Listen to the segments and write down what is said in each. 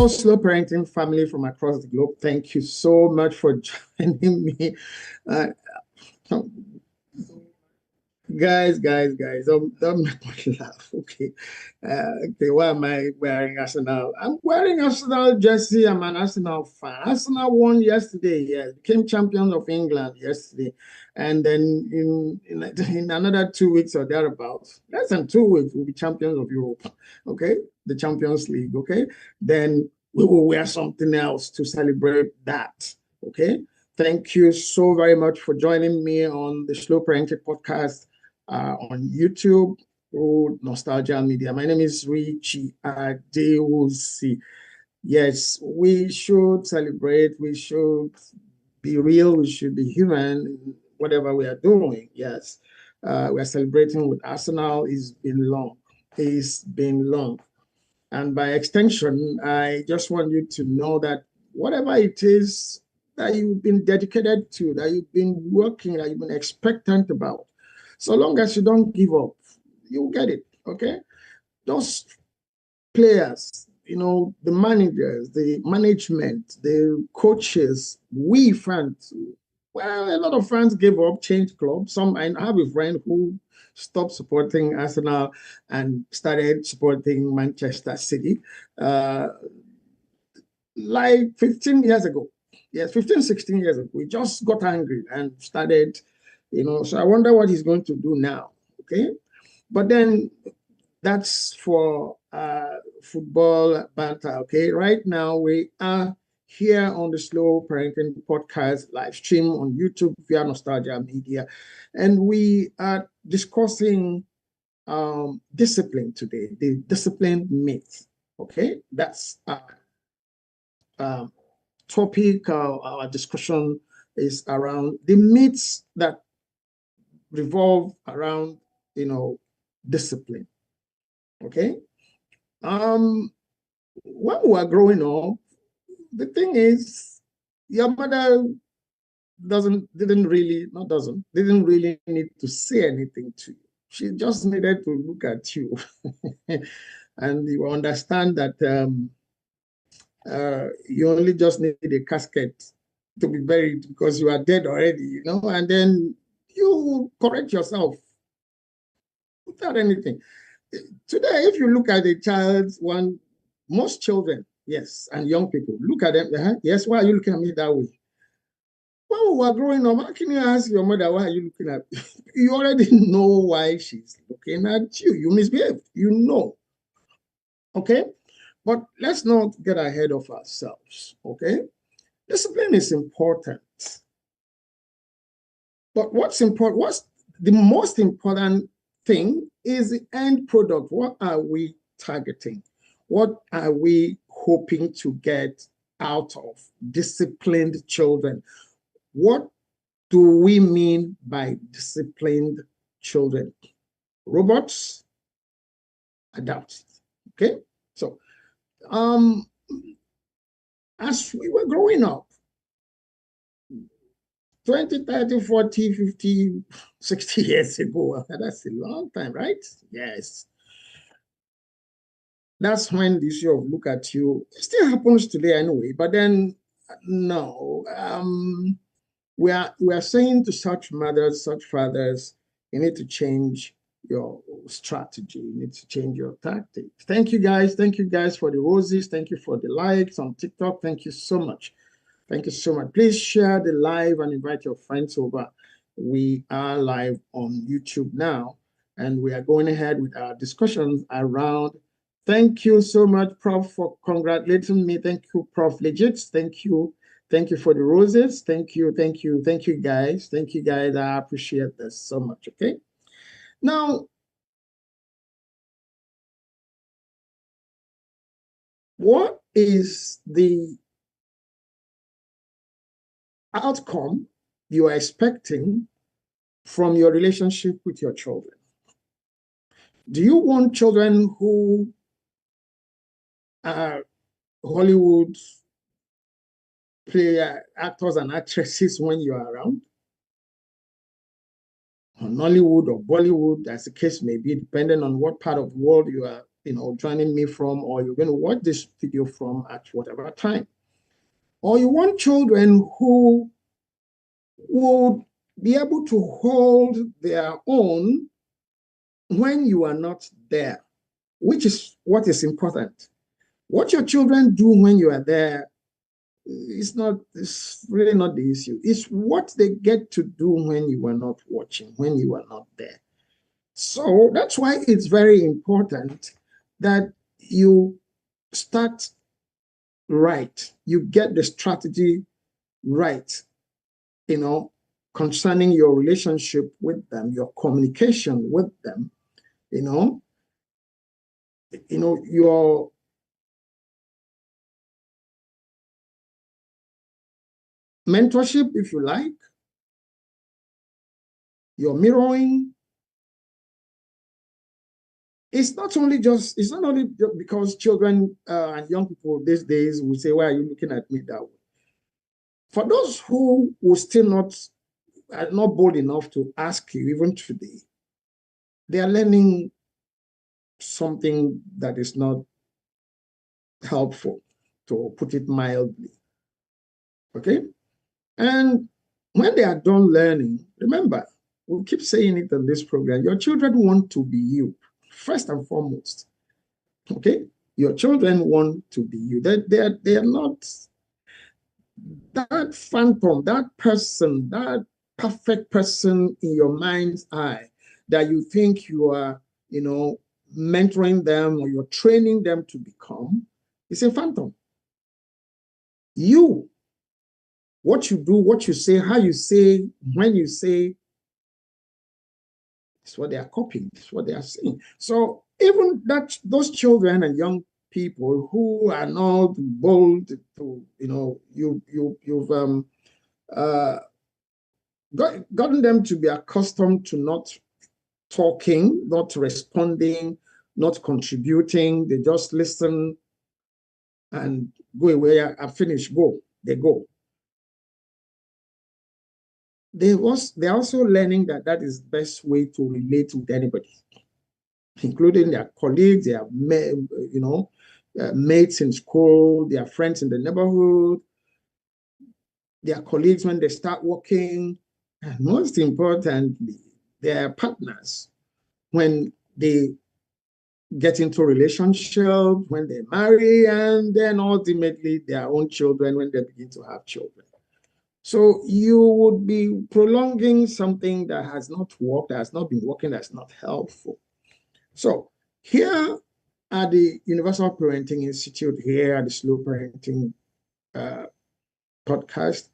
Hello, slow parenting family from across the globe. Thank you so much for joining me. Uh, guys, don't make me laugh. Okay. Okay, why am I wearing Arsenal? I'm wearing Arsenal jersey. I'm an Arsenal fan. Arsenal won yesterday. Yeah, became champions of England yesterday. And then in another 2 weeks or thereabouts, less than 2 weeks, we'll be champions of Europe. Okay, the Champions League. Okay, then we will wear something else to celebrate that. Okay. Thank you so very much for joining me on the Slow Parenting podcast on YouTube or Nostalgia Media. My name is Richie Adewusi. Yes, we should celebrate. We should be real. We should be human in whatever we are doing. Yes, we are celebrating with Arsenal. It's been long. It's been long. And by extension, I just want you to know that whatever it is that you've been dedicated to, that you've been working, that you've been expectant about, so long as you don't give up, you'll get it, okay? Those players, the managers, the management, the coaches, we fans, well, a lot of fans gave up, changed clubs. I have a friend who stopped supporting Arsenal and started supporting Manchester City like 15 years ago. Yes, 15, 16 years ago. We just got angry and started, so I wonder what he's going to do now, okay? But then that's for football banter, okay? Right now, we are here on the Slow Parenting Podcast live stream on YouTube via Nostalgia Media, and we are discussing discipline today, the discipline myth, okay? That's topic. Our discussion is around the myths that revolve around, discipline. Okay. When we were growing up, the thing is, your mother didn't really need to say anything to you. She just needed to look at you, and you understand that you only just need a casket to be buried because you are dead already, and then you correct yourself without anything. Today, if you look at a child, most children, yes, and young people, look at them, yes, why are you looking at me that way? When we were growing up, how can you ask your mother, why are you looking at me? You already know why she's looking at you. You misbehaved, okay? But let's not get ahead of ourselves, okay? Discipline is important. But what's the most important thing is the end product. What are we targeting? What are we hoping to get out of disciplined children? What do we mean by disciplined children? Robots? Adapt. Okay? So, as we were growing up, 20, 30, 40, 50, 60 years ago. That's a long time, right? Yes. That's when the issue of look at you still happens today anyway. But then, no. We are saying to such mothers, such fathers, you need to change your strategy. You need to change your tactics. Thank you, guys. Thank you, guys, for the roses. Thank you for the likes on TikTok. Thank you so much. Thank you so much. Please share the live and invite your friends over. We are live on YouTube now, and we are going ahead with our discussions around. Thank you so much, Prof, for congratulating me. Thank you, Prof. Legit. Thank you. Thank you for the roses. Thank you, guys. Thank you, guys. I appreciate this so much, okay? Now, what is the outcome you are expecting from your relationship with your children? Do you want children who are Hollywood actors and actresses when you are around? Or Nollywood or Bollywood, as the case may be, depending on what part of the world you are joining me from, or you're going to watch this video from at whatever time. Or you want children who would be able to hold their own when you are not there, which is what is important. What your children do when you are there it's really not the issue. It's what they get to do when you are not watching, when you are not there. So that's why it's very important that you start right. You get the strategy right, concerning your relationship with them, your communication with them, your mentorship, if you like, your mirroring. It's not only because children and young people these days will say, why are you looking at me that way? For those who will still are not bold enough to ask you, even today, they are learning something that is not helpful, to put it mildly. Okay? And when they are done learning, remember, we'll keep saying it on this program, your children want to be you, first and foremost. Okay? Your children want to be you. They are not that phantom, that person, that perfect person in your mind's eye that you think you are, mentoring them or you're training them to become. It's a phantom. You, what you do, what you say, how you say, when you say, it's what they are copying, it's what they are saying. So even those children and young people who are not bold to, you've gotten them to be accustomed to not talking, not responding, not contributing. They just listen and go away. I finish, go. They go. They're also learning that is the best way to relate with anybody, including their colleagues, their mates in school, their friends in the neighborhood, their colleagues when they start working, and most importantly, their partners when they get into relationship, when they marry, and then ultimately their own children when they begin to have children. So you would be prolonging something that has not worked, that has not been working, that's not helpful. So here at the Universal Parenting Institute, here at the Slow Parenting podcast,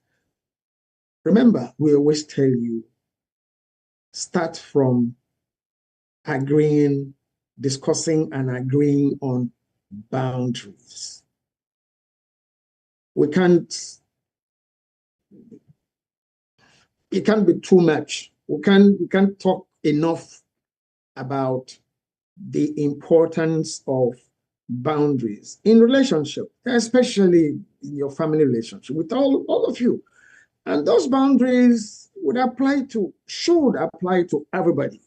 remember, we always tell you, start from discussing and agreeing on boundaries. It can't be too much. We can't talk enough about the importance of boundaries in relationship, especially in your family relationship with all of you. And those boundaries should apply to everybody.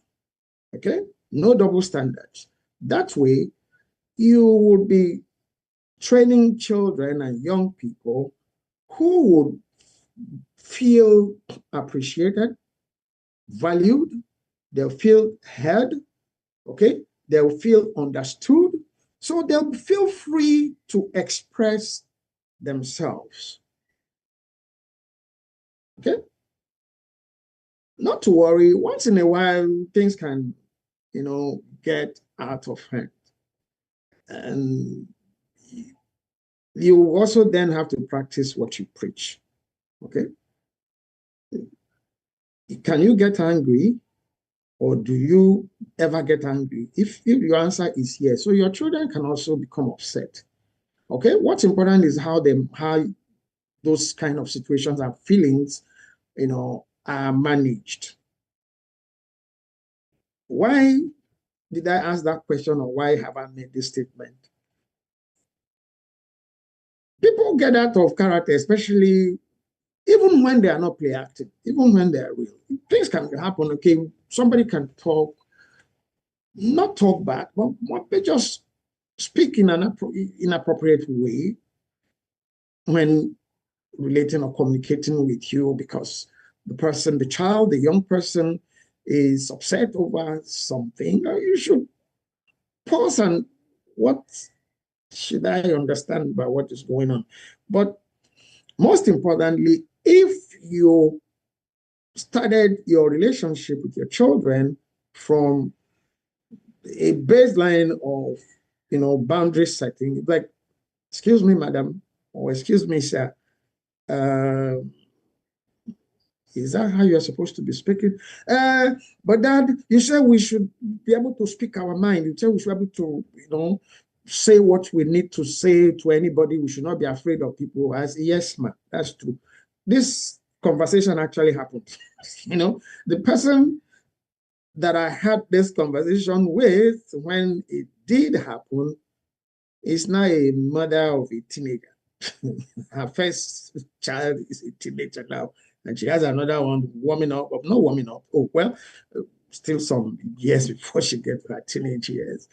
Okay? No double standards. That way, you would be training children and young people who would feel appreciated, valued, they'll feel heard, okay? They'll feel understood. So they'll feel free to express themselves. Okay? Not to worry, once in a while, things can, get out of hand. And you also then have to practice what you preach. Okay? Can you get angry? Or do you ever get angry? If your answer is yes, so your children can also become upset. Okay, what's important is how those kind of situations and feelings, are managed. Why did I ask that question, or why have I made this statement? People get out of character, especially even when they are not play acting, even when they are real. Things can happen. Okay, somebody can not talk bad, but just speak in an inappropriate way when relating or communicating with you, because the child, the young person is upset over something, you should pause and what should I understand about what is going on? But most importantly, if you started your relationship with your children from a baseline of, boundary setting, like, excuse me, madam, or excuse me, sir, uh, is that how you're supposed to be speaking? But Dad, you said we should be able to speak our mind. You said we should be able to, say what we need to say to anybody. We should not be afraid of people. As yes, ma'am, that's true. This conversation actually happened. The person that I had this conversation with when it did happen is now a mother of a teenager. Her first child is a teenager now, and she has another one warming up, or not warming up. Oh, well, still some years before she gets to her teenage years.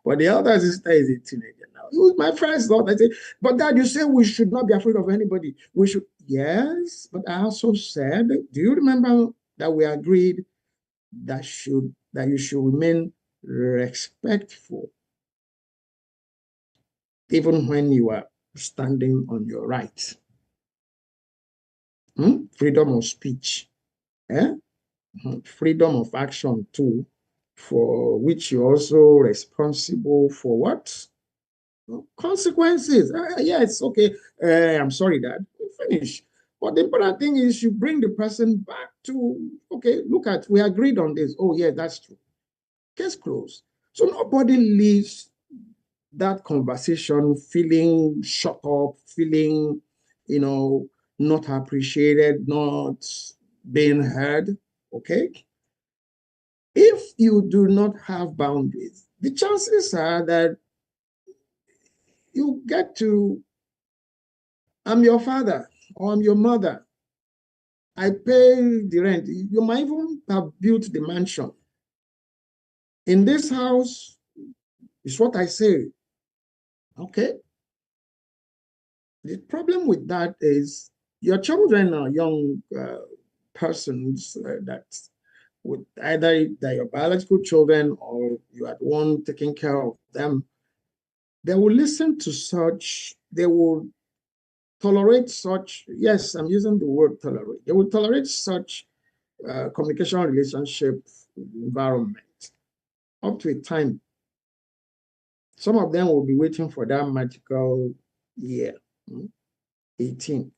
But the elder sister is a teenager now. It was my first thought. I said, but Dad, you said we should not be afraid of anybody. We should, yes, but I also said, do you remember that we agreed that you should remain respectful, even when you are standing on your right? Freedom of speech, freedom of action too, for which you're also responsible for what? Consequences. Yes, okay. I'm sorry, Dad. Finish. But the important thing is you bring the person back to, okay, look at, we agreed on this. Oh, yeah, that's true. Case closed. So nobody leaves that conversation feeling shut up, feeling, not appreciated, not being heard. Okay. If you do not have boundaries, the chances are that you get to, I'm your father or I'm your mother. I pay the rent. You might even have built the mansion. In this house, is what I say. Okay. The problem with that is your children are young persons that would either they're your biological children or you are the one taking care of them. They will listen to such, they will tolerate such, yes, I'm using the word tolerate. They will tolerate such communication relationship environment up to a time. Some of them will be waiting for that magical year, 18.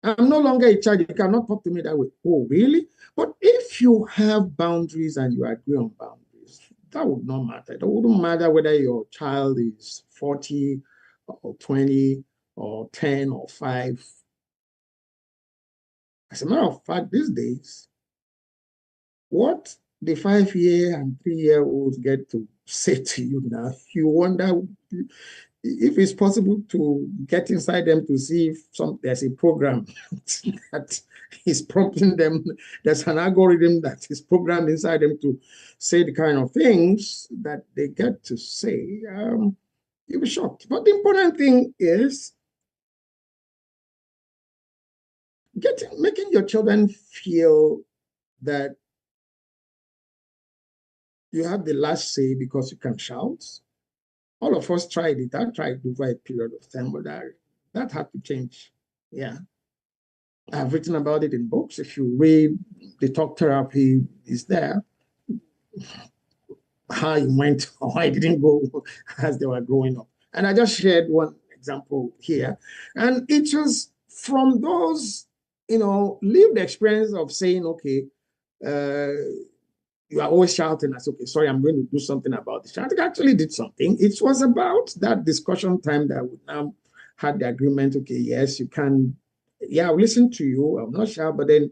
I'm no longer a child. You cannot talk to me that way. Oh, really? But if you have boundaries and you agree on boundaries, that would not matter. It wouldn't matter whether your child is 40 or 20 or 10 or 5. As a matter of fact, these days, what the 5-year and 3-year-olds get to say to you now, you wonder if it's possible to get inside them to see if there's a program that is prompting them, there's an algorithm that is programmed inside them to say the kind of things that they get to say. You'll be shocked. But the important thing is making your children feel that you have the last say because you can shout. All of us tried it. I tried over a period of time, but that had to change. Yeah. I've written about it in books. If you read the talk therapy is there, how it went or why it didn't go as they were growing up. And I just shared one example here. And it was from those, lived experience of saying, okay, uh, you are always shouting. I said, okay, sorry, I'm going to do something about this. I think I actually did something. It was about that discussion time that we now had the agreement. Okay, yes, you can. Yeah, I'll listen to you. I'm not sure, but then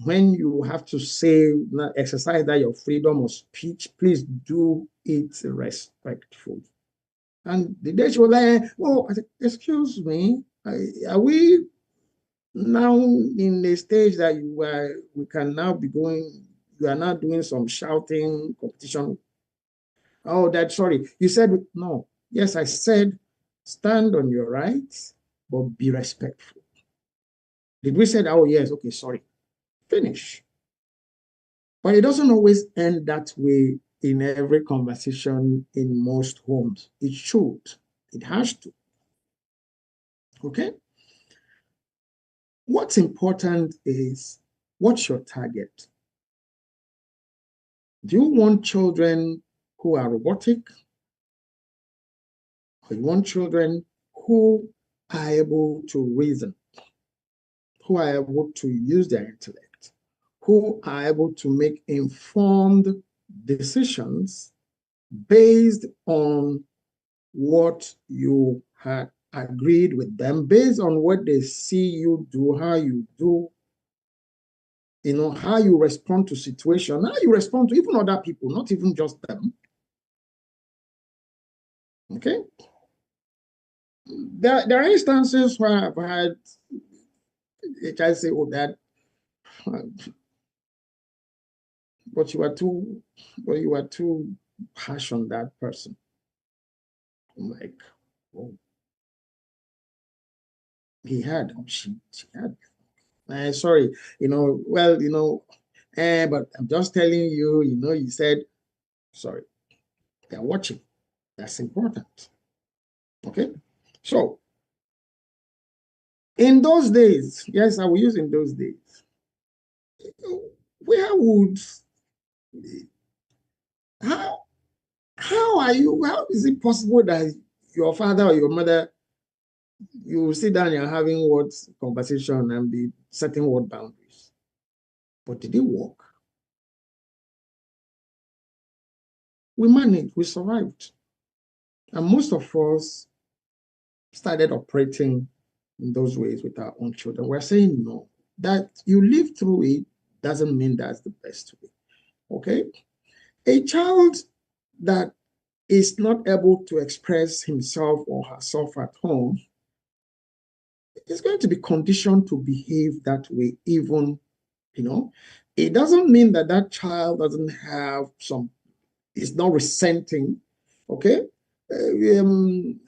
when you have to say, exercise that your freedom of speech, please do it respectful. And the day she was like, oh, I said, excuse me, are we now in a stage that we can now be going, you are now doing some shouting competition? Oh, sorry. You said no. Yes, I said stand on your rights, but be respectful. Did we say that? Oh, yes. Okay, sorry. Finish. But it doesn't always end that way in every conversation in most homes. It should. It has to. Okay? What's important is what's your target? Do you want children who are robotic? Or you want children who are able to reason, who are able to use their intellect, who are able to make informed decisions based on what you had agreed with them, based on what they see you do, how you do, how you respond to situations, how you respond to even other people, not even just them. Okay? There are instances where I've had a child say, oh, that, but you were too harsh on that person. I'm like, oh, she had. Sorry, well, but I'm just telling you, you said, sorry, they're watching. That's important. Okay. So in those days, yes, I will use in those days, where would, how, how is it possible that your father or your mother, you sit down and having what conversation and be setting what boundaries? But did it work? We managed, we survived. And most of us started operating in those ways with our own children. We're saying no. That you live through it doesn't mean that's the best way. Okay? A child that is not able to express himself or herself at home is going to be conditioned to behave that way, even, it doesn't mean that that child doesn't have is not resenting. Okay? Um,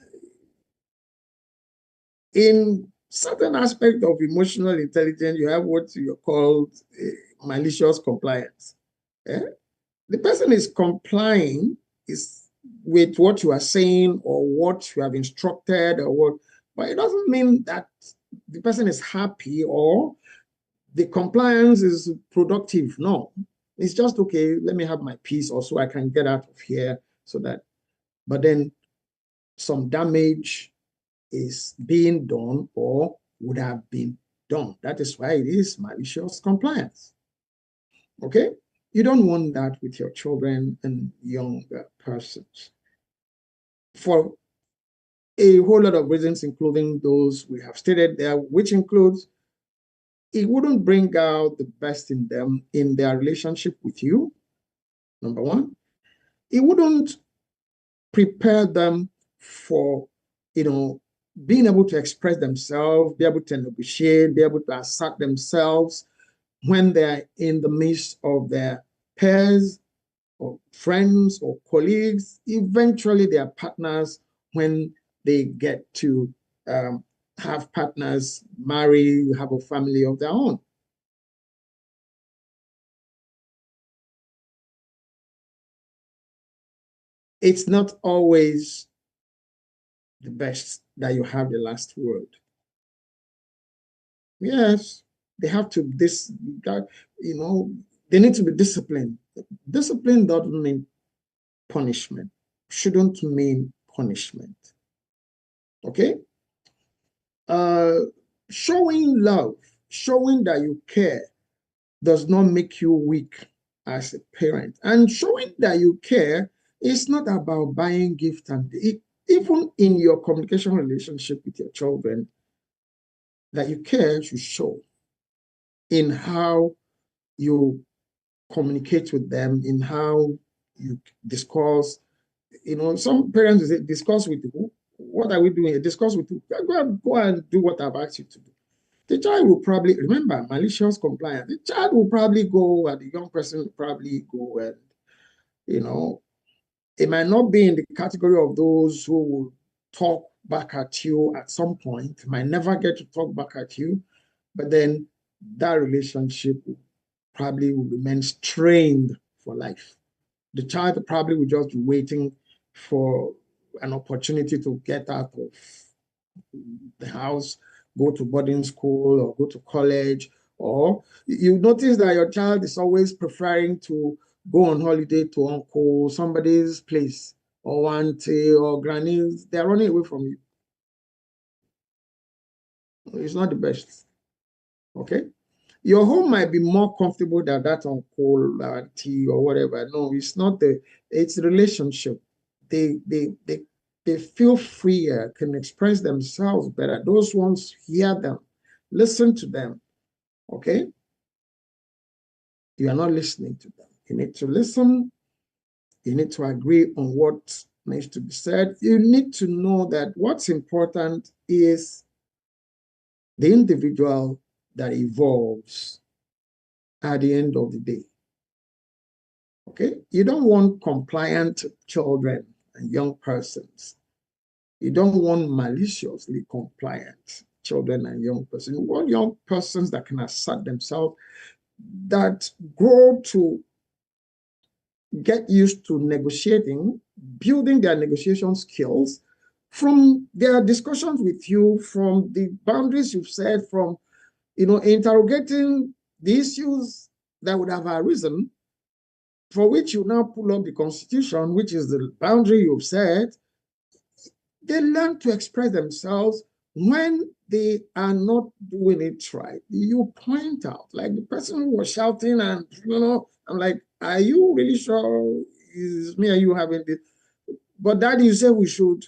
in certain aspect of emotional intelligence, you have what you call malicious compliance. Eh? The person is complying is with what you are saying or what you have instructed or what, but it doesn't mean that the person is happy or the compliance is productive. No, it's just okay. Let me have my peace, or so I can get out of here. So that, but then some damage is being done or would have been done. That is why it is malicious compliance. Okay? You don't want that with your children and young persons for a whole lot of reasons, including those we have stated there, which includes it wouldn't bring out the best in them in their relationship with you, number one. It wouldn't prepare them for, being able to express themselves, be able to negotiate, be able to assert themselves when they're in the midst of their peers or friends or colleagues, eventually their partners, when they get to have partners, marry, have a family of their own. It's not always the best that you have the last word. Yes, they have to they need to be disciplined. Discipline doesn't mean punishment, shouldn't mean punishment. Okay? Uh, showing love, showing that you care does not make you weak as a parent. And showing that you care is not about buying gifts and even in your communication relationship with your children, that you care should show in how you communicate with them, in how you discuss. Some parents say, discuss with who? What are we doing? Discuss with who? Go and do what I've asked you to do. The child will probably, remember, malicious compliance. The child will probably go, and the young person will probably go and, It might not be in the category of those who will talk back at you at some point, might never get to talk back at you, but then that relationship probably will remain strained for life. The child probably will just be waiting for an opportunity to get out of the house, go to boarding school or go to college, or you notice that your child is always preferring to go on holiday to uncle, somebody's place, or auntie or granny's. They're running away from you. It's not the best. Okay? Your home might be more comfortable than that uncle, auntie, or whatever. No, it's not it's the relationship. They feel freer, can express themselves better. Those ones hear them, listen to them. Okay? You are not listening to them. You need to listen. You need to agree on what needs to be said. You need to know that what's important is the individual that evolves at the end of the day. Okay? You don't want compliant children and young persons. You don't want maliciously compliant children and young persons. You want young persons that can assert themselves, that grow to get used to negotiating, building their negotiation skills from their discussions with you, from the boundaries you've set, from interrogating the issues that would have arisen, for which you now pull up the Constitution, which is the boundary you've set. They learn to express themselves. When they are not doing it right, you point out, like the person who was shouting, and I'm like, are you really sure it's me and you having this? But Daddy, you say we should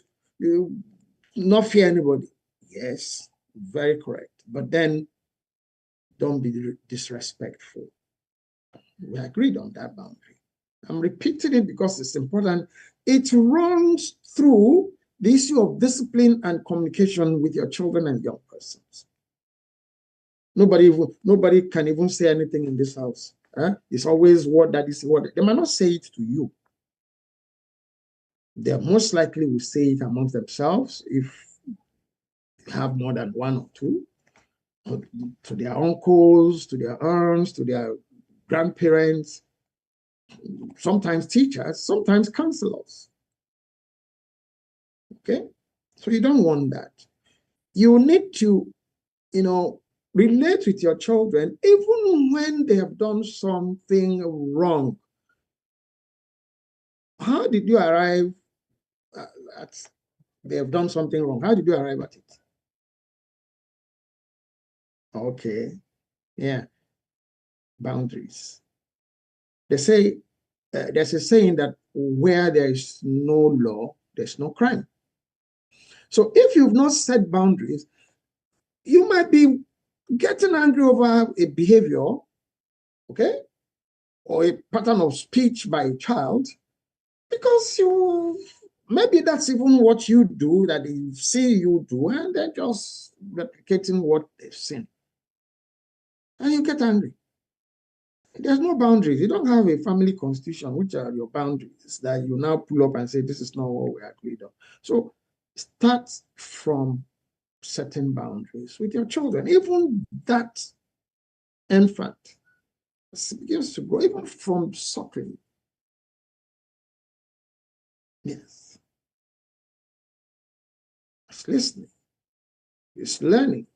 not fear anybody. Yes, very correct. But then don't be disrespectful. We agreed on that boundary. I'm repeating it because it's important. It runs through the issue of discipline and communication with your children and young persons. Nobody can even say anything in this house. It's always what that is. What they might not say it to you. They most likely will say it amongst themselves if they have more than one or two, or to their uncles, to their aunts, to their grandparents, sometimes teachers, sometimes counselors. Okay? So you don't want that. You need to, relate with your children even when they have done something wrong. How did you arrive at they have done something wrong? How did you arrive at it? Okay. Yeah. Boundaries. They say, there's a saying that where there is no law, there's no crime. So if you've not set boundaries, you might be getting angry over a behavior, okay, or a pattern of speech by a child, because maybe that's even what you do, that they see you do, and they're just replicating what they've seen. And you get angry. There's no boundaries. You don't have a family constitution, which are your boundaries that you now pull up and say, this is not what we agreed on. So start from setting boundaries with your children. Even that infant begins to grow, even from suckling. Yes. It's listening. It's learning.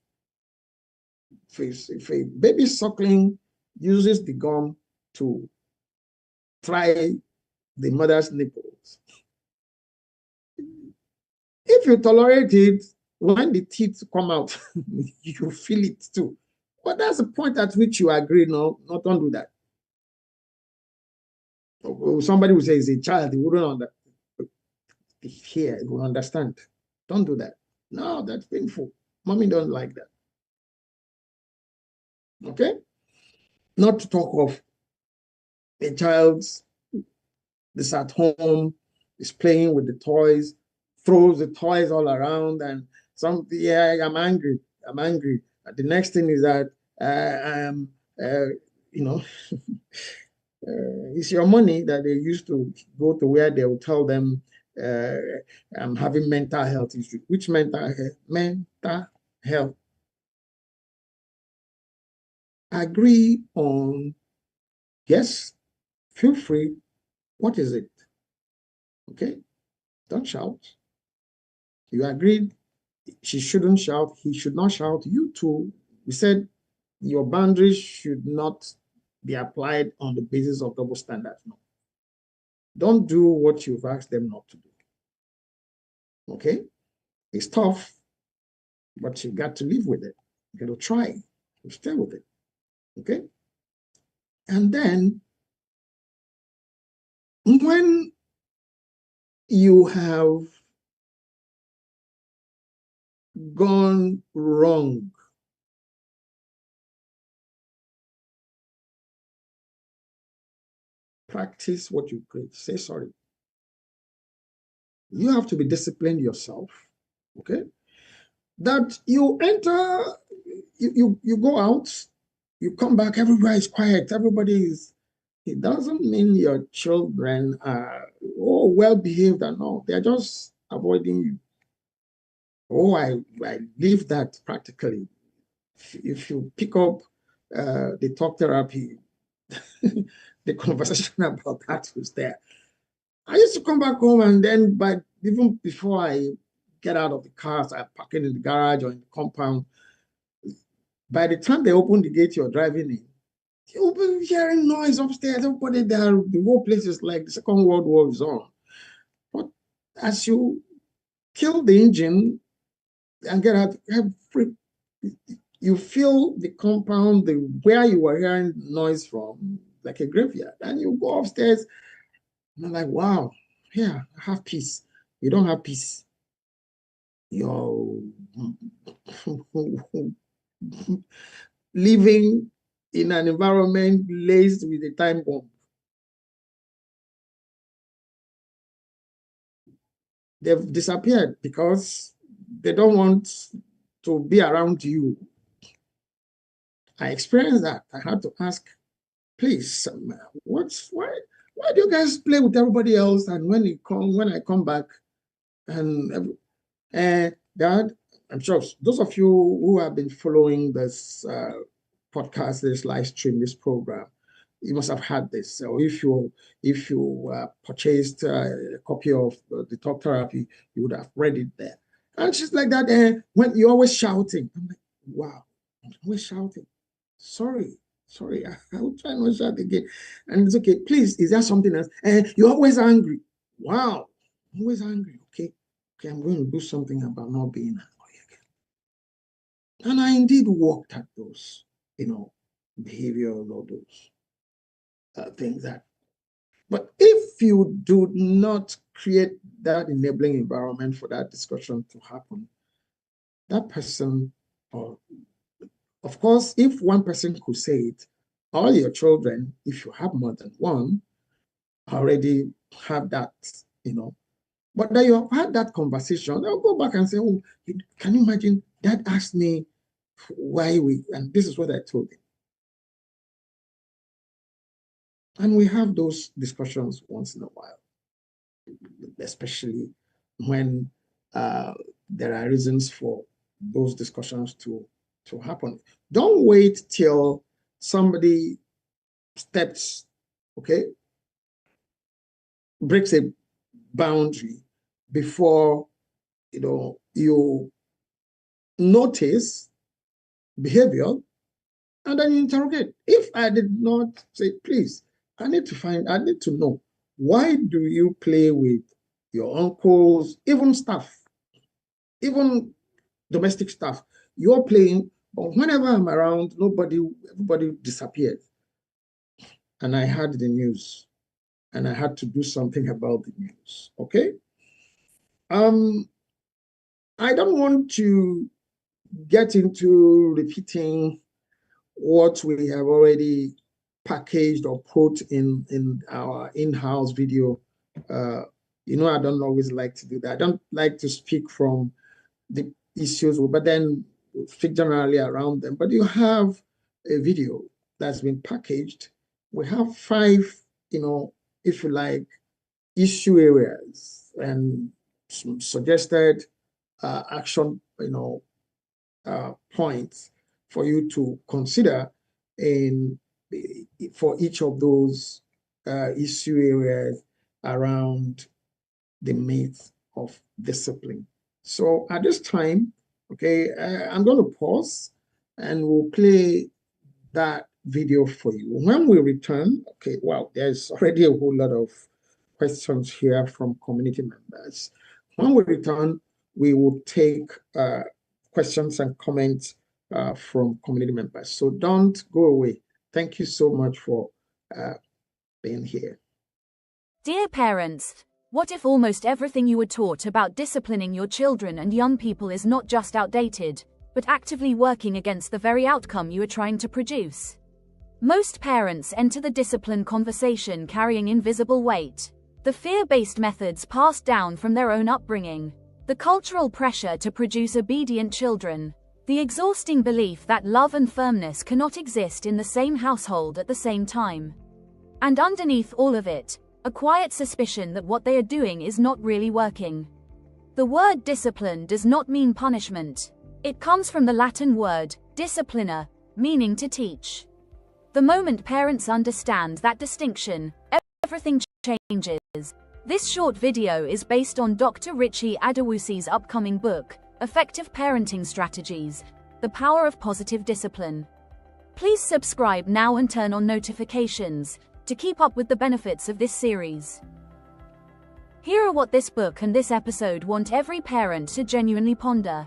If a baby suckling uses the gum to try the mother's nipples, if you tolerate it, when the teeth come out, you feel it too. But that's the point at which you agree, no, don't do that. Somebody will say it's a child, he wouldn't understand. Here, he will understand. Don't do that. No, that's painful. Mommy don't like that. Okay? Not to talk of a child that's at home, is playing with the toys, throws the toys all around, and yeah, I'm angry. The next thing is that you know, It's your money that they used to go to where they will tell them, I'm having mental health issues. Which mental health? Mental health. Agree on, yes, feel free. What is it? Okay, don't shout. You agreed she shouldn't shout, he should not shout. You too, we said your boundaries should not be applied on the basis of double standards. No. Don't do what you've asked them not to do. Okay? It's tough, but you got to live with it. You got to try. You stay with it. Okay? And then when you have gone wrong, practice what you preach. Say sorry. You have to be disciplined yourself. Okay? That you enter, you go out, you come back, everybody is quiet, everybody is, it doesn't mean your children are well behaved and all. They're just avoiding you. Oh, I live that practically. If you pick up the talk therapy, the conversation about that was there. I used to come back home and then even before I get out of the car, so I park it in the garage or in the compound. By the time they open the gate you're driving in, you'll be hearing noise upstairs. Everybody there, the whole place is like the Second World War is on. But as you kill the engine and get out, you feel the compound, where you were hearing noise from, like a graveyard. And you go upstairs, and I'm like, wow, yeah, I have peace. You don't have peace. You're living in an environment laced with a time bomb. They've disappeared because they don't want to be around you. I experienced that. I had to ask, please, why do you guys play with everybody else? And when I come back, and Dad, I'm sure those of you who have been following this podcast, this live stream, this program, you must have had this. So if you purchased a copy of the talk therapy, you would have read it there. And she's like that. When you're always shouting, I'm like, wow, I'm always shouting. Sorry, I will try not to shout again. And it's okay. Please, is there something else? You're always angry. Wow, I'm always angry. Okay, I'm going to do something about not being angry again. And I indeed worked at those, behavioral or those things that. But if you do not create that enabling environment for that discussion to happen, that person, or of course, if one person could say it, all your children, if you have more than one, already have that, But then you have had that conversation, they'll go back and say, oh, can you imagine? Dad asked me and this is what I told him. And we have those discussions once in a while, especially when there are reasons for those discussions to happen. Don't wait till somebody steps, okay, breaks a boundary before you notice behavior and then you interrogate. If I did not say, please, I need to know, why do you play with your uncles, even staff, even domestic staff? You're playing, but whenever I'm around, everybody disappeared. And I heard the news and I had to do something about the news. Okay. I don't want to get into repeating what we have already packaged or put in our in-house video. I don't always like to do that. I don't like to speak from the issues, but then speak generally around them. But you have a video that's been packaged we have five, if you like, issue areas and some suggested action, points for you to consider in for each of those issue areas around the myth of discipline. So at this time, okay, I'm going to pause and we'll play that video for you. When we return, okay, wow, there's already a whole lot of questions here from community members. When we return, we will take questions and comments from community members. So don't go away. Thank you so much for being here. Dear parents, what if almost everything you were taught about disciplining your children and young people is not just outdated, but actively working against the very outcome you are trying to produce? Most parents enter the discipline conversation carrying invisible weight. The fear-based methods passed down from their own upbringing, the cultural pressure to produce obedient children, the exhausting belief that love and firmness cannot exist in the same household at the same time. And underneath all of it, a quiet suspicion that what they are doing is not really working. The word discipline does not mean punishment. It comes from the Latin word disciplina, meaning to teach. The moment parents understand that distinction, everything changes. This short video is based on Dr. Richie Adewusi's upcoming book, Effective Parenting Strategies: The Power of Positive Discipline. Please subscribe now and turn on notifications to keep up with the benefits of this series. Here are what this book and this episode want every parent to genuinely ponder.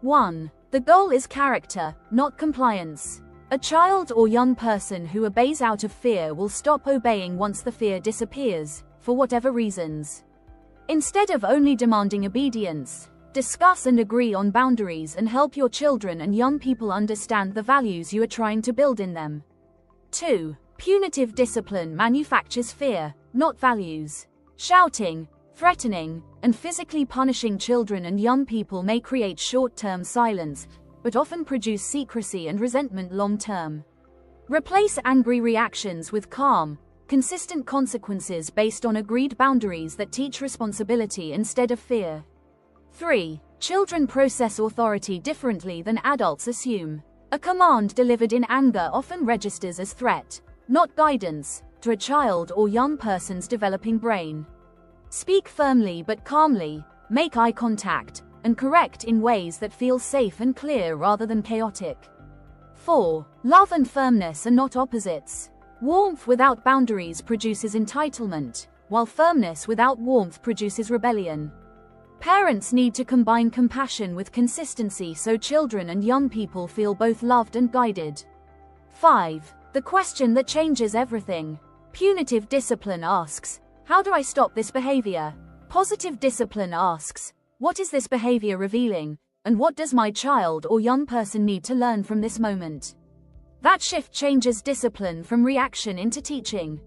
1. The goal is character, not compliance. A child or young person who obeys out of fear will stop obeying once the fear disappears, for whatever reasons. Instead of only demanding obedience, discuss and agree on boundaries and help your children and young people understand the values you are trying to build in them. 2. Punitive discipline manufactures fear, not values. Shouting, threatening, and physically punishing children and young people may create short-term silence, but often produce secrecy and resentment long-term. Replace angry reactions with calm, consistent consequences based on agreed boundaries that teach responsibility instead of fear. 3. Children process authority differently than adults assume. A command delivered in anger often registers as threat, not guidance, to a child or young person's developing brain. Speak firmly but calmly, make eye contact, and correct in ways that feel safe and clear rather than chaotic. 4. Love and firmness are not opposites. Warmth without boundaries produces entitlement, while firmness without warmth produces rebellion. Parents need to combine compassion with consistency so children and young people feel both loved and guided. 5. The question that changes everything. Punitive discipline asks, how do I stop this behavior? Positive discipline asks, what is this behavior revealing, and what does my child or young person need to learn from this moment? That shift changes discipline from reaction into teaching.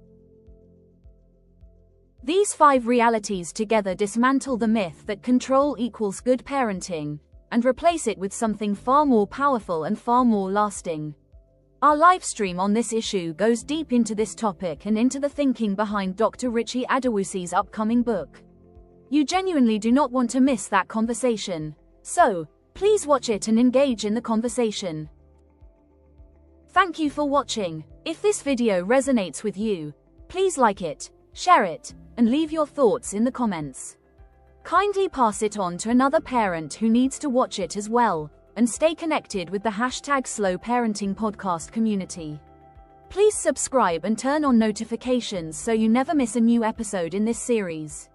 These 5 realities together dismantle the myth that control equals good parenting, and replace it with something far more powerful and far more lasting. Our live stream on this issue goes deep into this topic and into the thinking behind Dr. Richie Adewusi's upcoming book. You genuinely do not want to miss that conversation, so please watch it and engage in the conversation. Thank you for watching. If this video resonates with you, please like it, share it, and leave your thoughts in the comments. Kindly pass it on to another parent who needs to watch it as well, and stay connected with the #SlowParenting podcast community. Please subscribe and turn on notifications so you never miss a new episode in this series.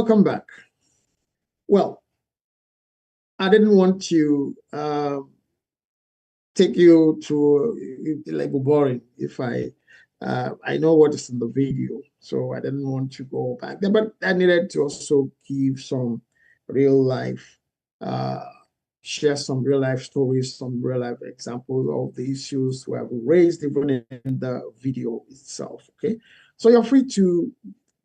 Welcome back. Well, I didn't want to take you to like boring if I know what is in the video, so I didn't want to go back there, but I needed to also give some real life uh share some real life stories, some real life examples of the issues we have raised even in the video itself. Okay, so you're free to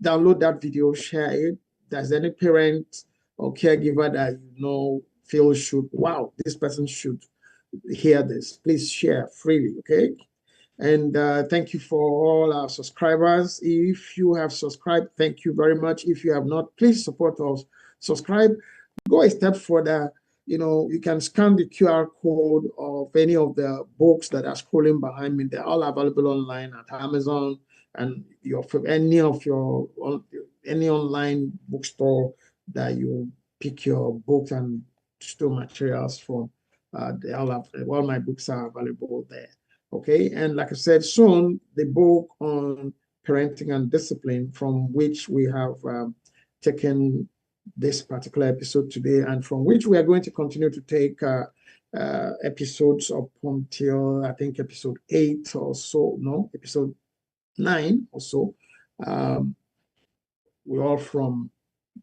download that video, share it. Does any parent or caregiver that you know feel should, wow, this person should hear this, please share freely. Okay, and thank you for all our subscribers. If you have subscribed, thank you very much. If you have not, please support us. Subscribe. Go a step further. You know, you can scan the QR code of any of the books that are scrolling behind me. They're all available online at Amazon and any online bookstore that you pick your books and store materials from. All my books are available there. Okay, and like I said, soon the book on parenting and discipline, from which we have taken this particular episode today, and from which we are going to continue to take episodes up until I think episode 8 or so, no, episode 9 or so. We're all from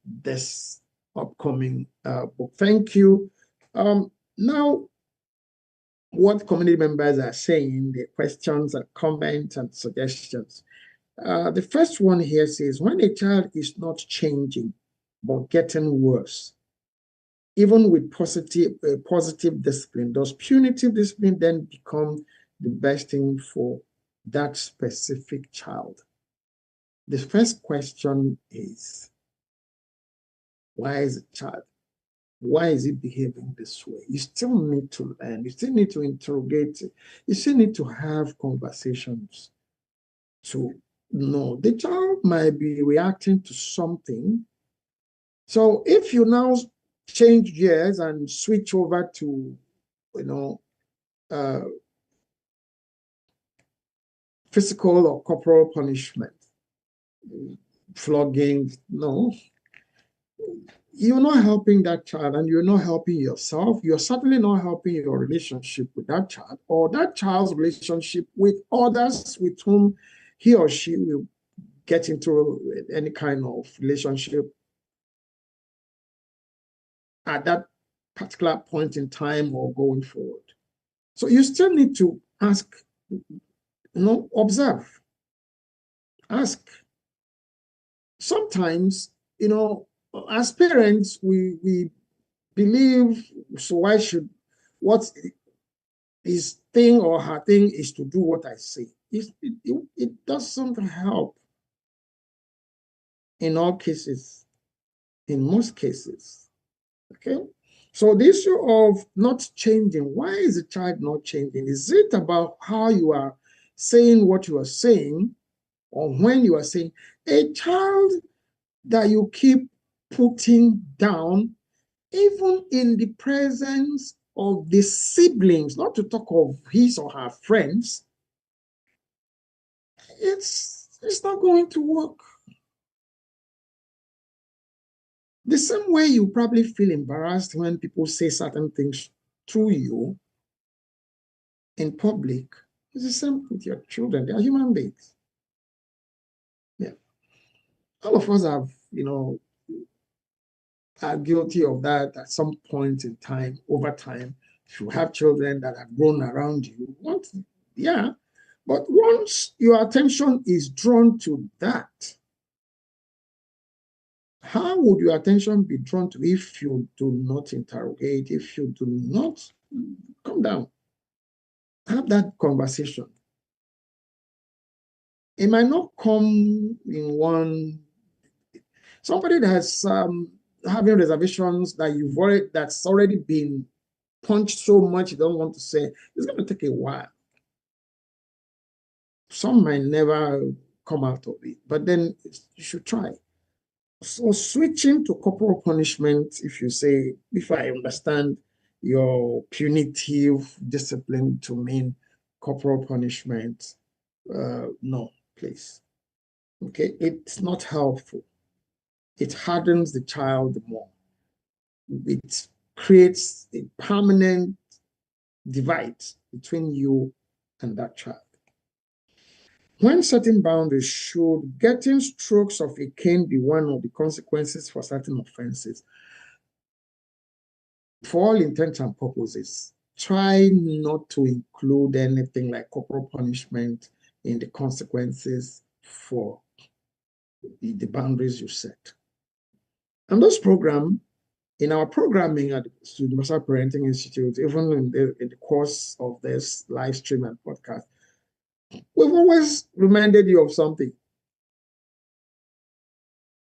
this upcoming book. Thank you. Now, what community members are saying, the questions and comments and suggestions. The first one here says, when a child is not changing, but getting worse, even with positive discipline, does punitive discipline then become the best thing for that specific child? The first question is, why is a child? Why is it behaving this way? You still need to learn. You still need to interrogate it. You still need to have conversations to know. The child might be reacting to something. So if you now change gears and switch over to, uh, physical or corporal punishment, flogging, no, you're not helping that child and you're not helping yourself. You're certainly not helping your relationship with that child or that child's relationship with others with whom he or she will get into any kind of relationship at that particular point in time or going forward. So you still need to ask, observe, ask. Sometimes, as parents, we believe, so why should, what his thing or her thing is to do what I say. It doesn't help in all cases, in most cases. Okay? So the issue of not changing, why is the child not changing? Is it about how you are saying what you are saying or when you are saying? A child that you keep putting down, even in the presence of the siblings, not to talk of his or her friends, it's not going to work. The same way you probably feel embarrassed when people say certain things to you in public, it's the same with your children. They are human beings. Yeah. All of us have, are guilty of that at some point in time, over time. If you have children that have grown around you, yeah. But once your attention is drawn to that, how would your attention be drawn to if you do not interrogate, if you do not come down, have that conversation? It might not come in one. Somebody that's having reservations that's already been punched so much you don't want to say, it's going to take a while. Some might never come out of it, but then you should try. So switching to corporal punishment, if I understand your punitive discipline to mean corporal punishment, no, please. Okay, it's not helpful. it hardens the child more. It creates a permanent divide between you and that child. When setting boundaries, should getting strokes of a cane be one of the consequences for certain offenses? For all intents and purposes, try not to include anything like corporal punishment in the consequences for the boundaries you set. And this program, in our programming at the Universal Parenting Institute, even in the course of this live stream and podcast, we've always reminded you of something.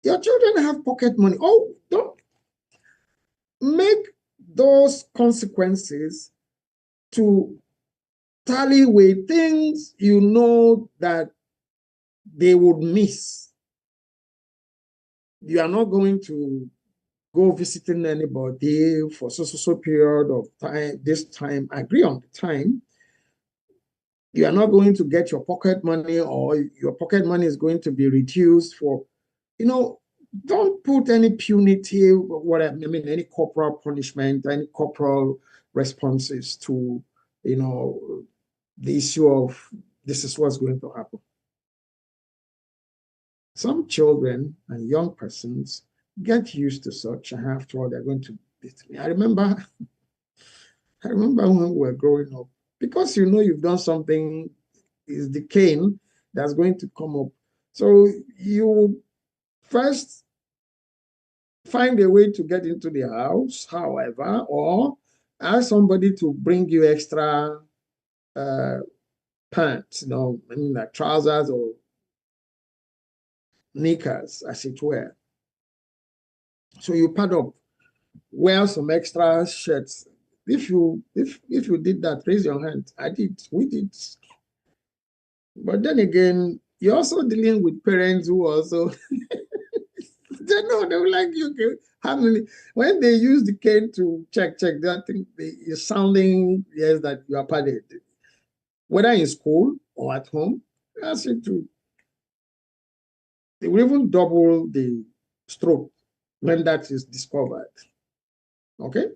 Your children have pocket money. Oh, don't make those consequences to tally with things you know that they would miss. You are not going to go visiting anybody for so period of time. This time, agree on the time. You are not going to get your pocket money, or your pocket money is going to be reduced for, don't put any punitive, any corporal punishment, any corporal responses to, the issue of this is what's going to happen. Some children and young persons get used to such, and after all, they're going to beat me. I remember when we were growing up, because you've done something, is the cane that's going to come up. So you first find a way to get into the house, however, or ask somebody to bring you extra pants, like trousers or knickers, as it were. So you pad up, wear some extra shirts. If you did that, raise your hand. I did. We did. But then again, you're also dealing with parents who also they know, they were like, okay, how many? When they use the cane to check, that thing is sounding, yes, that you are padded. Whether in school or at home, that's it too. They will even double the stroke when that is discovered. Okay?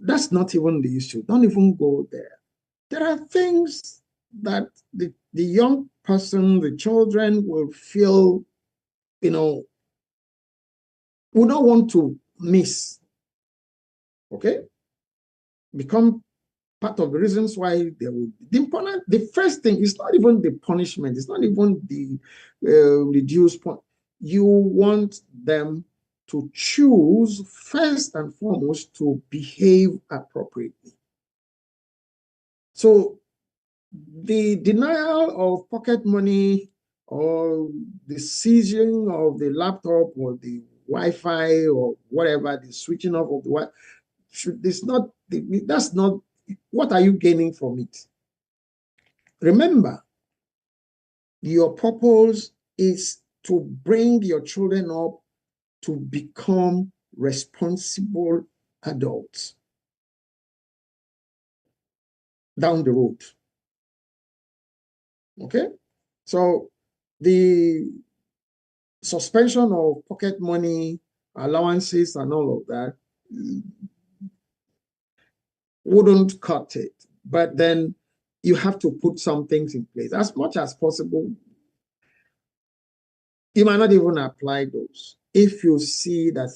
That's not even the issue. Don't even go there. There are things that the young person, the children will feel, would not want to miss. Okay? Become part of the reasons why they would. The first thing is not even the punishment, it's not even the reduced point. You want them to choose first and foremost to behave appropriately. So the denial of pocket money, or the seizing of the laptop or the Wi-Fi or whatever, the switching off of the Wi-Fi, that's not, what are you gaining from it? Remember, your purpose is to bring your children up to become responsible adults down the road. Okay? So the suspension of pocket money, allowances, and all of that wouldn't cut it. But then you have to put some things in place as much as possible. You might not even apply those. If you see that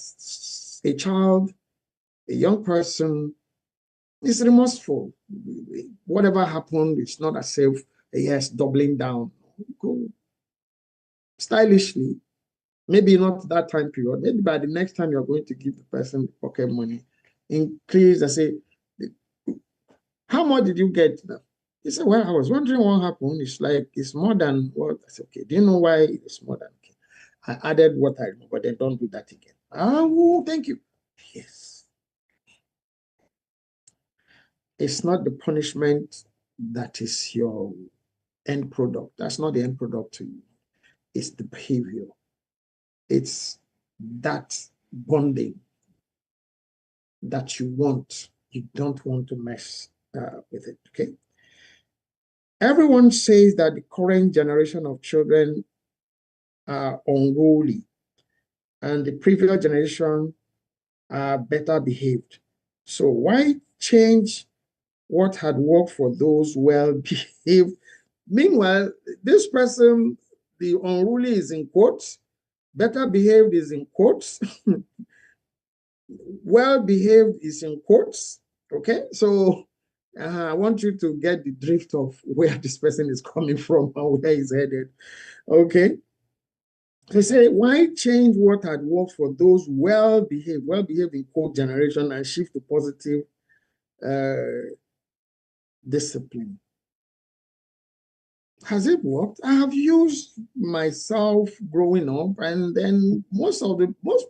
a child, a young person, is remorseful, whatever happened, it's not as if, yes, doubling down. Go stylishly. Maybe not that time period. Maybe by the next time you're going to give the person pocket money, increase and say, how much did you get now? He said, well, I was wondering what happened. It's like, it's more than what? I said, okay, do you know why it's more than? Okay. I added what I know, but then don't do that again. Oh, thank you. Yes. It's not the punishment that is your end product. That's not the end product to you. It's the behavior. It's that bonding that you want. You don't want to mess with it, okay? Everyone says that the current generation of children are unruly. and the previous generation are better behaved. So why change what had worked for those well behaved? Meanwhile, this person, the unruly is in quotes, better behaved is in quotes, well behaved is in quotes. Okay, so I want you to get the drift of where this person is coming from and where he's headed. Okay, they say, why change what had worked for those well behaved in quote generation and shift to positive discipline? Has it worked? I have used myself growing up, and then most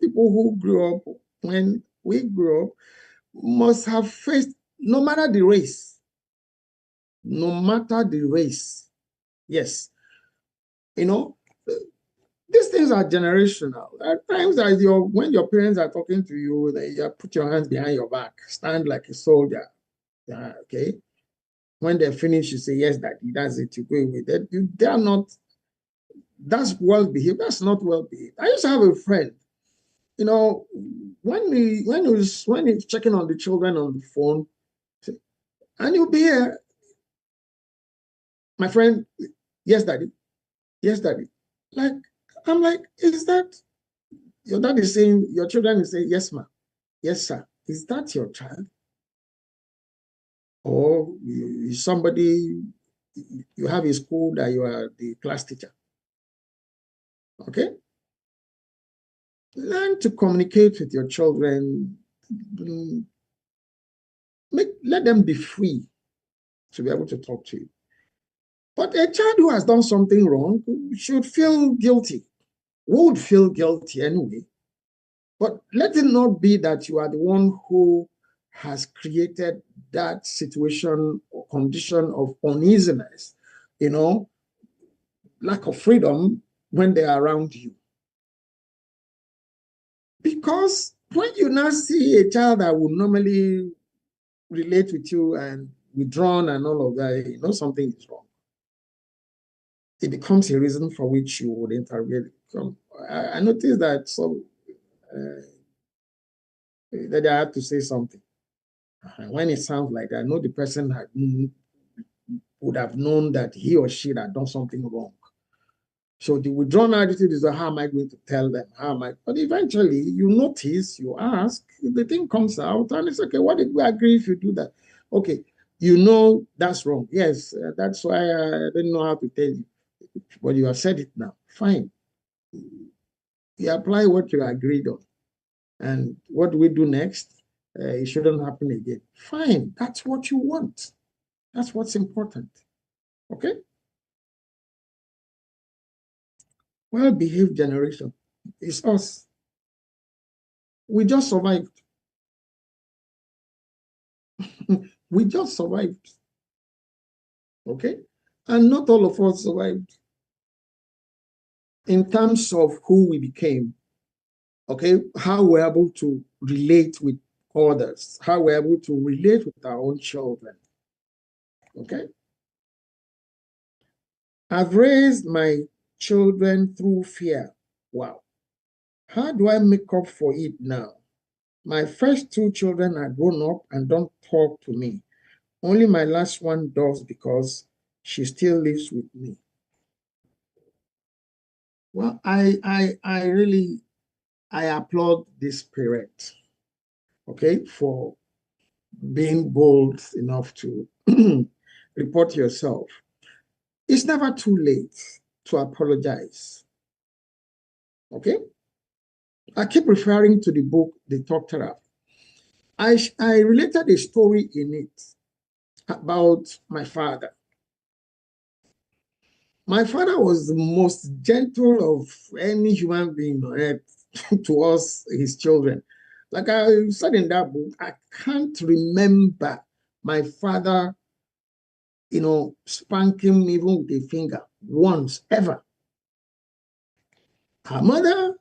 people who grew up when we grew up must have faced, no matter the race, no matter the race. Yes, you know, these things are generational. At times, when your parents are talking to you, they put your hands behind your back, stand like a soldier. Okay. When they finish, you say, yes, daddy, that's it. You go with it. They are not, that's well behaved. That's not well behaved. I used to have a friend, when he's checking on the children on the phone, and you'll be here, my friend, yes, daddy, yes, daddy. Like, I'm like, is that your dad is saying, your children is saying, yes, ma'am, yes, sir. Is that your child? Or somebody you have in school that you are the class teacher? Okay. Learn to communicate with your children. Let them be free to be able to talk to you. But a child who has done something wrong should feel guilty, would feel guilty anyway. But let it not be that you are the one who has created that situation or condition of uneasiness, lack of freedom when they are around you. Because when you now see a child that would normally relate with you and withdrawn and all of that, something is wrong. It becomes a reason for which you would intervene. I noticed that that I had to say something. When it sounds like that, I know the person would have known that he or she had done something wrong. So the withdrawn attitude is, how am I going to tell them? How am I? But eventually, you notice, you ask, the thing comes out, and it's okay. What did we agree if you do that? Okay, that's wrong. Yes, that's why I didn't know how to tell you. But you have said it now. Fine. You apply what you agreed on. And what do we do next? It shouldn't happen again. Fine. That's what you want. That's what's important. Okay? Well-behaved generation is us. We just survived. We just survived. Okay? And not all of us survived in terms of who we became. Okay? How we're able to relate with others, how we're able to relate with our own children. Okay? I've raised my children through fear. Wow. How do I make up for it now? My first two children are grown up and don't talk to me. Only my last one does because she still lives with me. Well, I really applaud this parent, okay, for being bold enough to report yourself. It's never too late to apologize. Okay? I keep referring to the book, The Talk Therapy. I related a story in it about my father. My father was the most gentle of any human being on earth to us, his children. Like I said in that book, I can't remember my father, spanking me even with a finger once, ever. Her mother,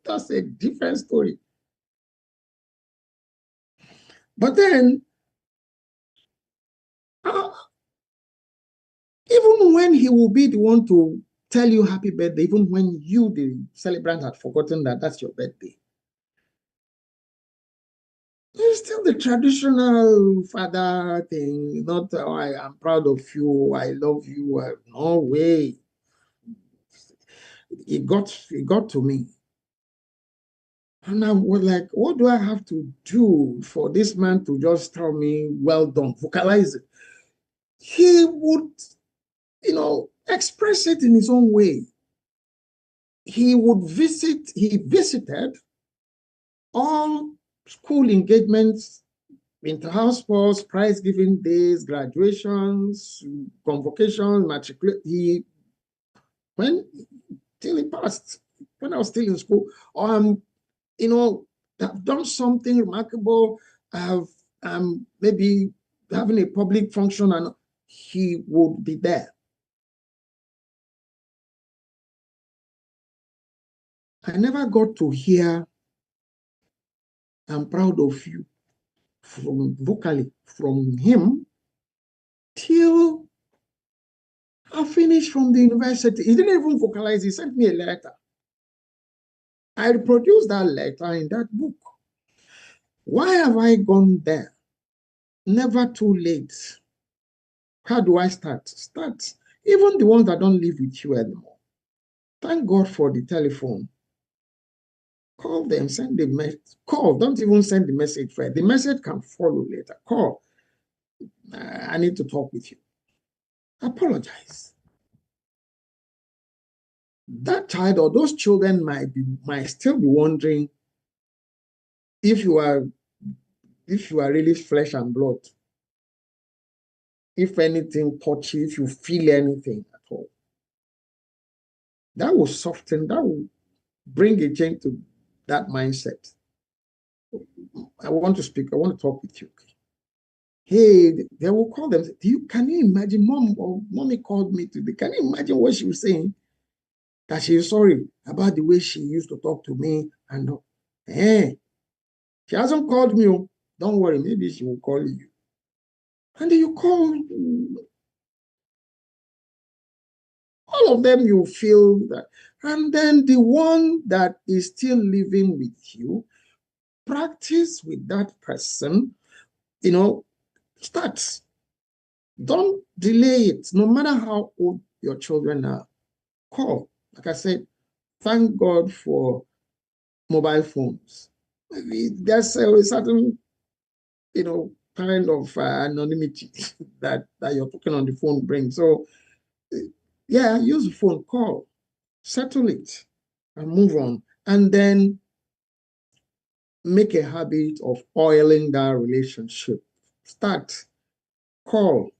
that's a different story. But then, even when he will be the one to tell you happy birthday, even when you, the celebrant, had forgotten that that's your birthday. It's still the traditional father thing, not I am proud of you, I love you. No way. It got to me. And I was like, what do I have to do for this man to just tell me, well done, vocalize it? He would, express it in his own way. He visited all school engagements, inter-house sports, prize-giving days, graduations, convocations, matriculation. Till he passed, when I was still in school, have done something remarkable, have maybe having a public function, and he would be there. I never got to hear, I'm proud of you, vocally from him till I finished from the university. He didn't even vocalize, he sent me a letter. I reproduced that letter in that book. Why have I gone there? Never too late. How do I start? Start. Even the ones that don't live with you anymore. Thank God for the telephone. Call them, send the message. Call, don't even send the message first. The message can follow later. Call. I need to talk with you. Apologize. That child or those children might still be wondering if you are really flesh and blood. If anything touches you, if you feel anything at all. That will soften, that will bring a change to that mindset. I want to talk with you. Hey, they will call them. Can you imagine, mom or mommy called me today? Can you imagine what she was saying? That she is sorry about the way she used to talk to me. And she hasn't called me. Don't worry, maybe she will call you. And then you call. All of them, you feel that. And then the one that is still living with you, practice with that person, start. Don't delay it, no matter how old your children are. Call. Like I said, thank God for mobile phones. There's a certain, kind of anonymity that you're talking on the phone brings. So, yeah, use the phone, call, settle it, and move on. And then make a habit of oiling that relationship. Start, call.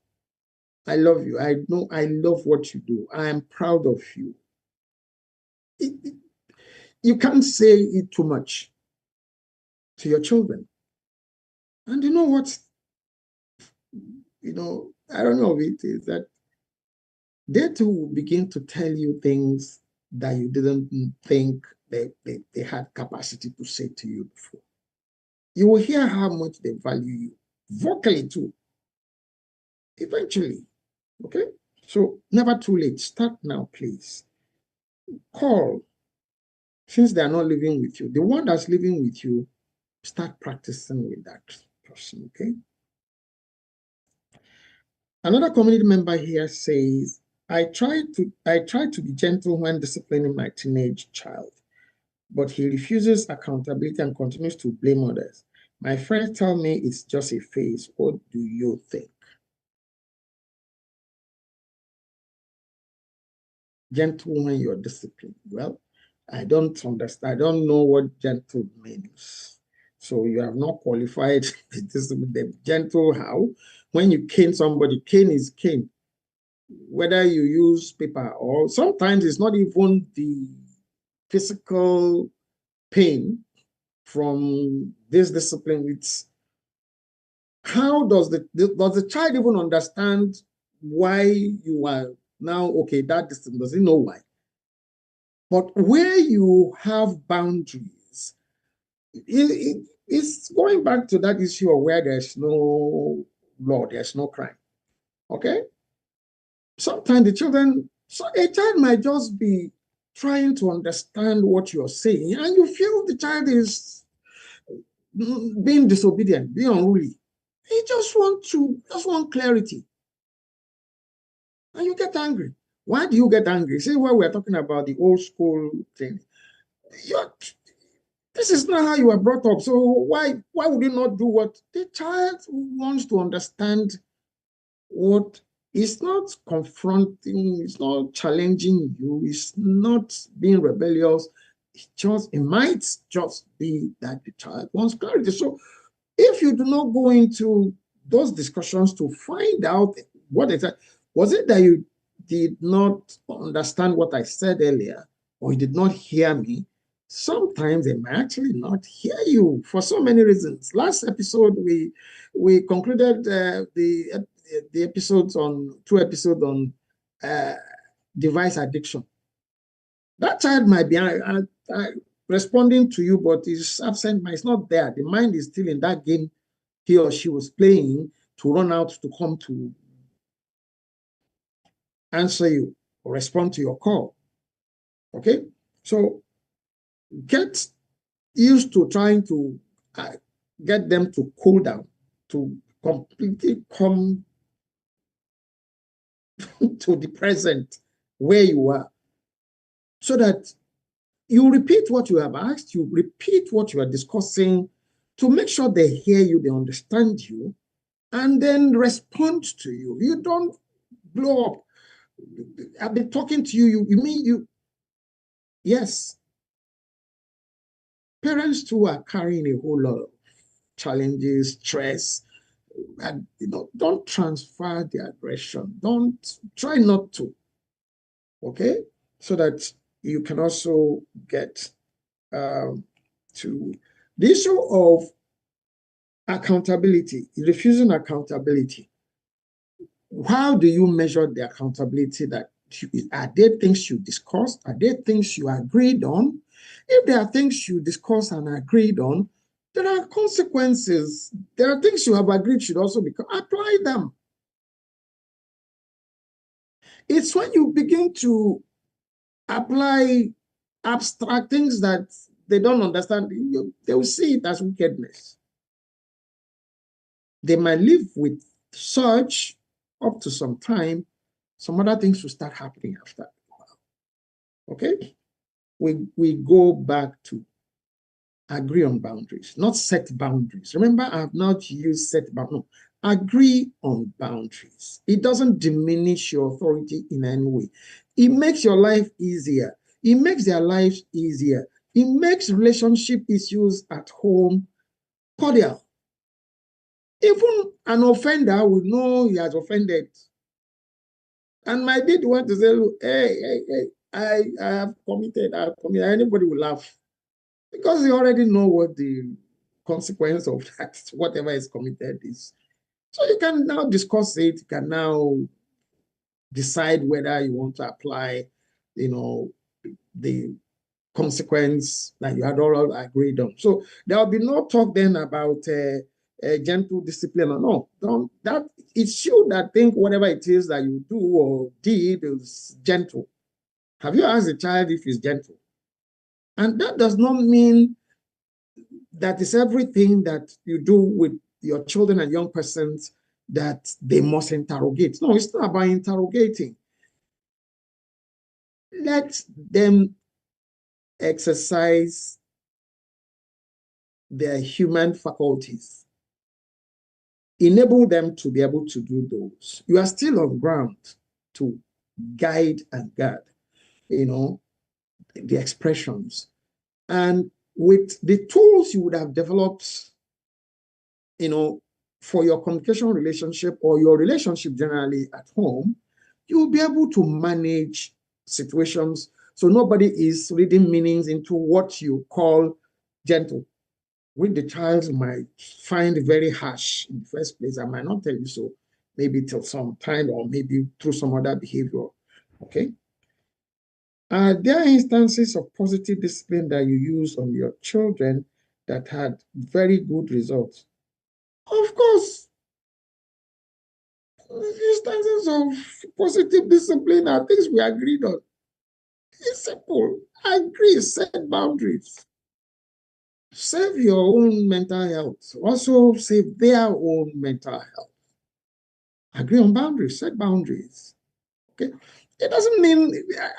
I love you. I know I love what you do. I am proud of you. You can't say it too much to your children. And you know what? I don't know if it is that they too will begin to tell you things that you didn't think they had capacity to say to you before. You will hear how much they value you, vocally too, eventually. Okay? So never too late. Start now, please. Call. Since they are not living with you, the one that's living with you, start practicing with that person, okay? Another community member here says, I try to be gentle when disciplining my teenage child, but he refuses accountability and continues to blame others. My friends tell me it's just a phase. What do you think? Gentle when you're disciplined. Well, I don't understand. I don't know what gentle means. So you have not qualified the gentle how. When you cane somebody, cane is cane. Whether you use paper or sometimes it's not even the physical pain from this discipline. It's how does the child even understand why you are now okay, that discipline? Does he know why? But where you have boundaries, it's going back to that issue of where there's no law, there's no crime. Okay? Sometimes the children So a child might just be trying to understand what you're saying, and you feel the child is being disobedient, being unruly. He just want clarity. And you get angry. Why do you get angry? See, while we're talking about the old school thing, you're, this is not how you were brought up. So why would you not do what the child wants to understand? What is not confronting, it's not challenging you, it's not being rebellious. It might just be that the child wants clarity. So if you do not go into those discussions to find out what exactly, was it that you did not understand what I said earlier, or you did not hear me? Sometimes they may actually not hear you for so many reasons. Last episode, we concluded the episodes on 2 episodes on uh, device addiction. That child might be responding to you, but is absent. It's not there. The mind is still in that game he or she was playing to run out to come to answer you or respond to your call. Okay? So get used to trying to get them to cool down, to completely come to the present where you are, so that you repeat what you have asked, you repeat what you are discussing to make sure they hear you, they understand you, and then respond to you. You don't blow up. I've been talking to you. You mean you? Yes. Parents too are carrying a whole lot of challenges, stress, and don't transfer the aggression. Don't try not to. Okay, so that you can also get to the issue of accountability, refusing accountability. How do you measure the accountability? That are there things you discussed? Are there things you agreed on? If there are things you discussed and agreed on, there are consequences. There are things you have agreed should also be apply them. It's when you begin to apply abstract things that they don't understand, they will see it as wickedness. They might live with such up to some time. Some other things will start happening after. Okay? We go back to agree on boundaries, not set boundaries. Remember, I have not used set boundaries. No, agree on boundaries. It doesn't diminish your authority in any way. It makes your life easier. It makes their lives easier. It makes relationship issues at home cordial. Even an offender will know he has offended. And my dad went to say, look, hey, I have committed, anybody will laugh. Because you already know what the consequence of that, whatever is committed is. So you can now discuss it, you can now decide whether you want to apply, the consequence that you had all agreed on. So there will be no talk then about gentle discipline or no. Don't that it's you that think whatever it is that you do or did is gentle. Have you asked the child if he's gentle? And that does not mean that is everything that you do with your children and young persons that they must interrogate. No, it's not about interrogating. Let them exercise their human faculties. Enable them to be able to do those. You are still on ground to guide and guard, the expressions. And with the tools you would have developed, for your communication relationship or your relationship generally at home, you will be able to manage situations so nobody is reading meanings into what you call gentle, which the child might find very harsh in the first place. I might not tell you so, maybe till some time or maybe through some other behavior. Okay. Are there instances of positive discipline that you use on your children that had very good results? Of course. Instances of positive discipline are things we agreed on. It's simple. Agree, set boundaries. Save your own mental health. Also save their own mental health. Agree on boundaries, set boundaries. Okay. It doesn't mean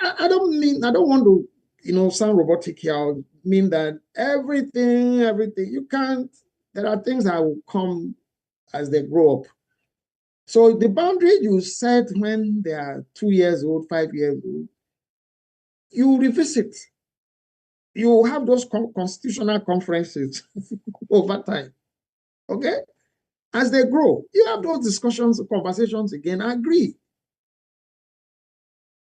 I don't want to, sound robotic here. I mean that everything, you can't, there are things that will come as they grow up. So the boundary you set when they are 2 years old, 5 years old, you revisit. You have those constitutional conferences over time. Okay? As they grow, you have those discussions, conversations again, agree.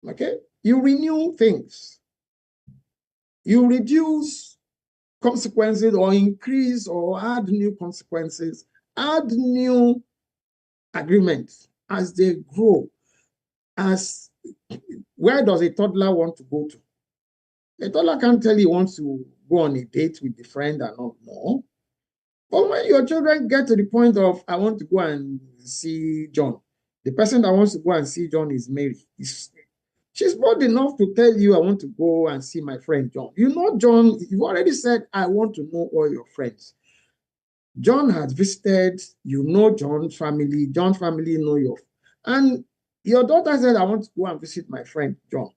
Okay? You renew things. You reduce consequences or increase or add new consequences, add new agreements as they grow. As where does a toddler want to go to? A toddler can't tell you he wants to go on a date with the friend or not. No. But when your children get to the point of, I want to go and see John, the person that wants to go and see John is Mary. She's bold enough to tell you, I want to go and see my friend John. You know, John, you've already said, I want to know all your friends. John has visited, you know John's family know your, and your daughter said, I want to go and visit my friend John.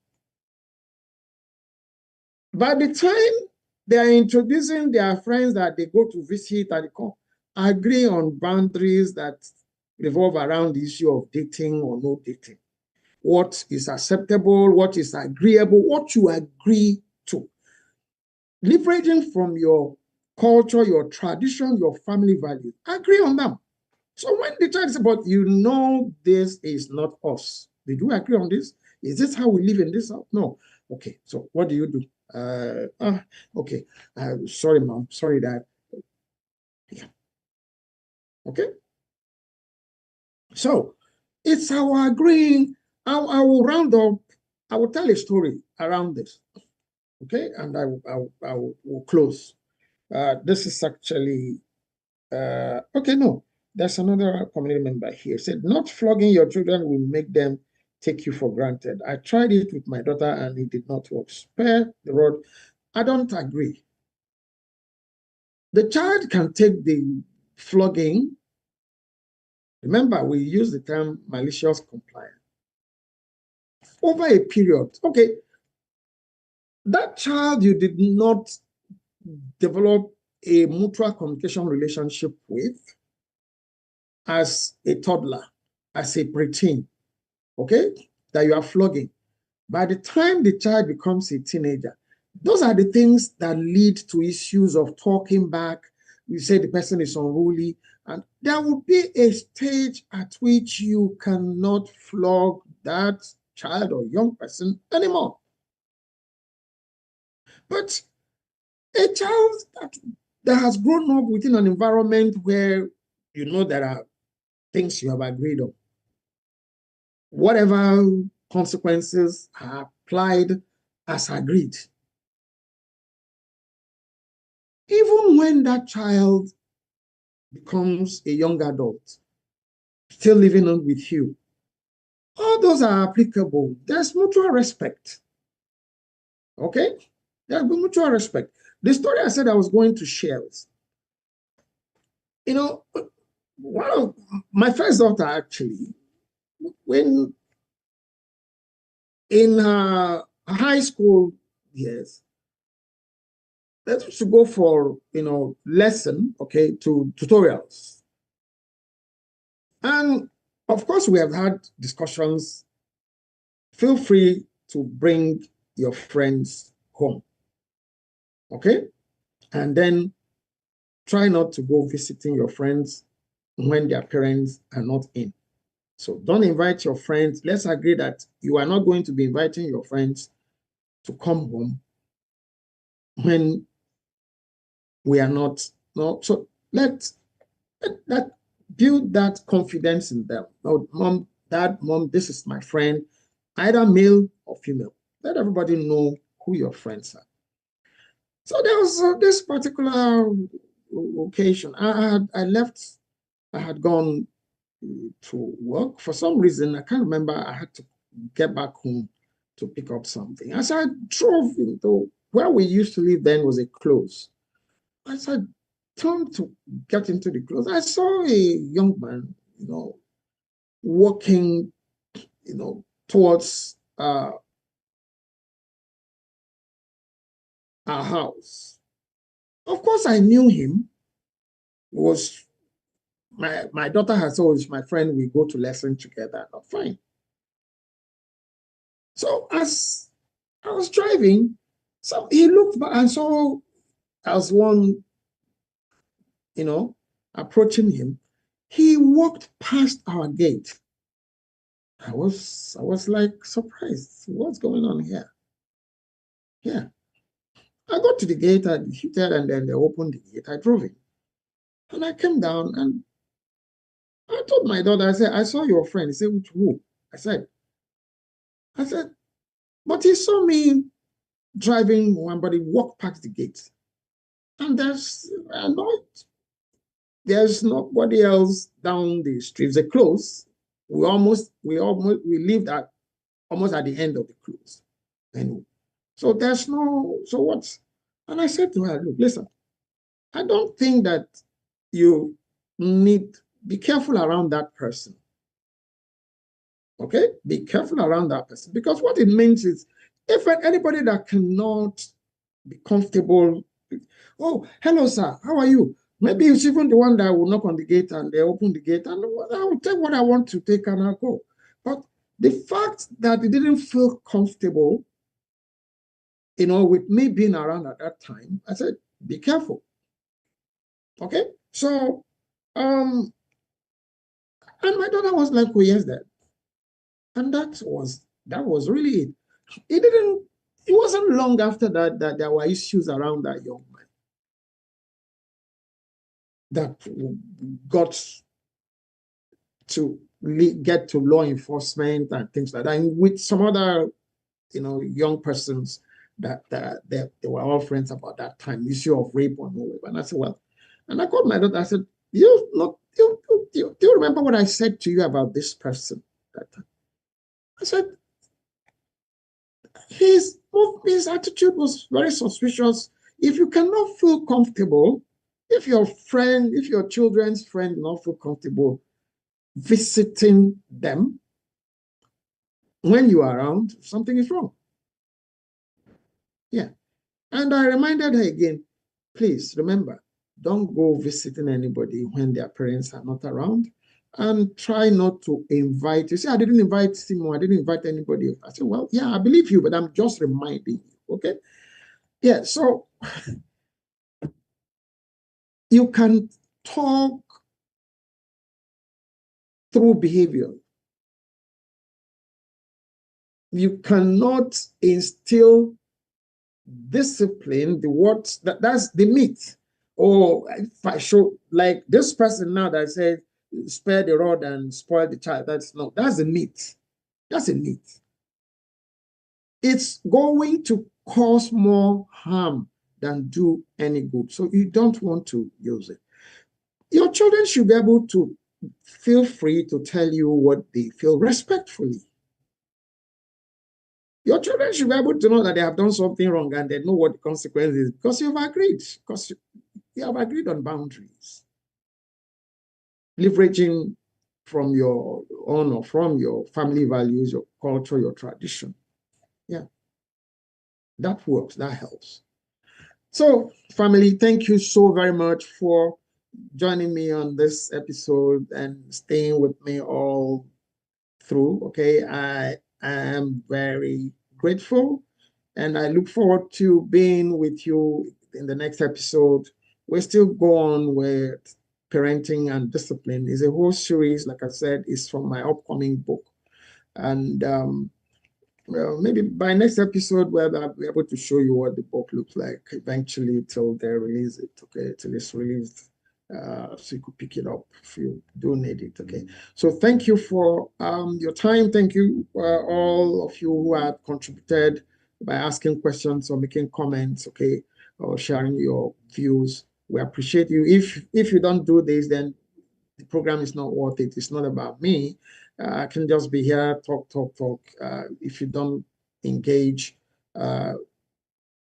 By the time they are introducing their friends that they go to visit and they come, agree on boundaries that revolve around the issue of dating or no dating. What is acceptable, what is agreeable, what you agree to. Leveraging from your culture, your tradition, your family values, agree on them. So when the child says, but you know this is not us, did we agree on this? Is this how we live in this house? No. Okay, so what do you do? Okay, sorry, mom, sorry, dad. Yeah. Okay. So it's our agreeing. I will round up. I will tell a story around this. Okay, and I will close. This is actually okay. No, there's another community member here. Said not flogging your children will make them take you for granted. I tried it with my daughter and it did not work. Spare the rod. I don't agree. The child can take the flogging. Remember, we use the term malicious compliance. Over a period, okay, that child you did not develop a mutual communication relationship with as a toddler, as a preteen, okay, that you are flogging. By the time the child becomes a teenager, those are the things that lead to issues of talking back. You say the person is unruly, and there will be a stage at which you cannot flog that child or young person anymore. But a child that has grown up within an environment where you know there are things you have agreed on, whatever consequences are applied as agreed, even when that child becomes a young adult, still living on with you, all those are applicable. There's mutual respect. Okay? There's mutual respect. The story I said I was going to share is, you know, one of my first daughter actually, when in her high school years, they used to go for, lesson, okay, to tutorials. And of course, we have had discussions. Feel free to bring your friends home, okay? And then try not to go visiting your friends when their parents are not in. So don't invite your friends. Let's agree that you are not going to be inviting your friends to come home when we are not. No, so let build that confidence in them. Oh, mom, dad, mom, this is my friend, either male or female. Let everybody know who your friends are. So there was this particular occasion. I had gone to work. For some reason, I can't remember, I had to get back home to pick up something. As I drove into where we used to live then was a close. As I turned to get into the close, I saw a young man, walking, towards our house. Of course, I knew him. It was my daughter has always my friend. We go to lesson together. Fine. So as I was driving, so he looked back and saw as one, approaching him. He walked past our gate. I was like surprised. What's going on here? Yeah. I got to the gate, I hit it, and then they opened the gate. I drove in. And I came down and I told my daughter, I said, I saw your friend. He said, which who? I said, but he saw me driving one, but he walked past the gate. And there's nobody else down the street. It's a close. We lived at almost at the end of the close. And so so what's, and I said to her, look, listen, I don't think that you be careful around that person. Okay? Be careful around that person. Because what it means is, if anybody that cannot be comfortable, oh, hello, sir, how are you? Maybe it's even the one that will knock on the gate and they open the gate and I will take what I want to take and I'll go. But the fact that they didn't feel comfortable, with me being around at that time, I said, be careful. Okay? So, and my daughter was like, oh, yes, Dad. And that was really it. It wasn't long after that there were issues around that young man that got to get to law enforcement and things like that, and with some other, young persons that they were all friends about that time, issue of rape and all that. And I said, well, and I called my daughter, I said, do you remember what I said to you about this person that time? I said, his attitude was very suspicious. If you cannot feel comfortable, if your children's friend not feel comfortable visiting them when you are around, something is wrong. Yeah. And I reminded her again, please remember, don't go visiting anybody when their parents are not around, and try not to invite. You see, I didn't invite Simon, I didn't invite anybody. I said, well, yeah, I believe you, but I'm just reminding you, okay? Yeah, so you can talk through behavior. You cannot instill discipline, that's the myth. Or if I show, like this person now that said, spare the rod and spoil the child, that's a myth. That's a myth. It's going to cause more harm than do any good. So you don't want to use it. Your children should be able to feel free to tell you what they feel respectfully. Your children should be able to know that they have done something wrong and they know what the consequence is because you've agreed, because you have agreed on boundaries. Leveraging from your own or from your family values, your culture, your tradition. Yeah, that works, that helps. So, family, thank you so very much for joining me on this episode and staying with me all through. Okay, I am very grateful and I look forward to being with you in the next episode. We're still going with parenting and discipline. It's a whole series, like I said, is from my upcoming book. And well, maybe by next episode, I'll be able to show you what the book looks like eventually till they release it, okay, till it's released. So you could pick it up if you do need it, okay? So thank you for your time. Thank you, all of you who have contributed by asking questions or making comments, okay, or sharing your views. We appreciate you. If you don't do this, then the program is not worth it. It's not about me. I can just be here, talk. If you don't engage,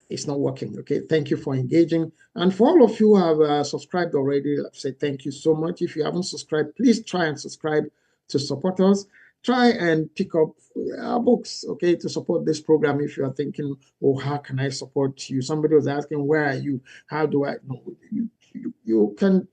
it's not working. Okay, thank you for engaging. And for all of you who have subscribed already, I'd say thank you so much. If you haven't subscribed, please try and subscribe to support us. Try and pick up our books, okay, to support this program. If you are thinking, oh, how can I support you? Somebody was asking, where are you? How do I know? You can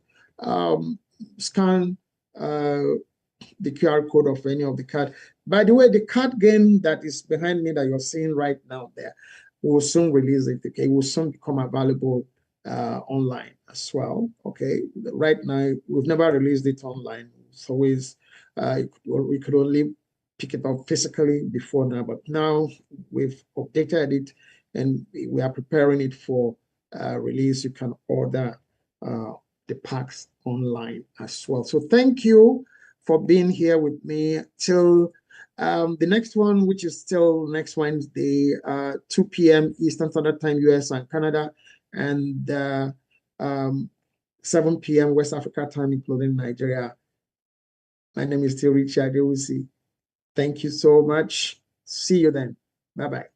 scan the QR code of any of the card. By the way, the card game that is behind me that you're seeing right now there, we'll soon release it. Okay, it will soon become available online as well. Okay, right now we've never released it online. It's always we could only pick it up physically before now, but now we've updated it and we are preparing it for release. You can order the packs online as well. So thank you for being here with me till the next one, which is still next Wednesday, 2 p.m. Eastern Standard Time, US and Canada, and 7 p.m. West Africa time, including Nigeria. My name is still Richie Adewusi. Thank you so much. See you then. Bye-bye.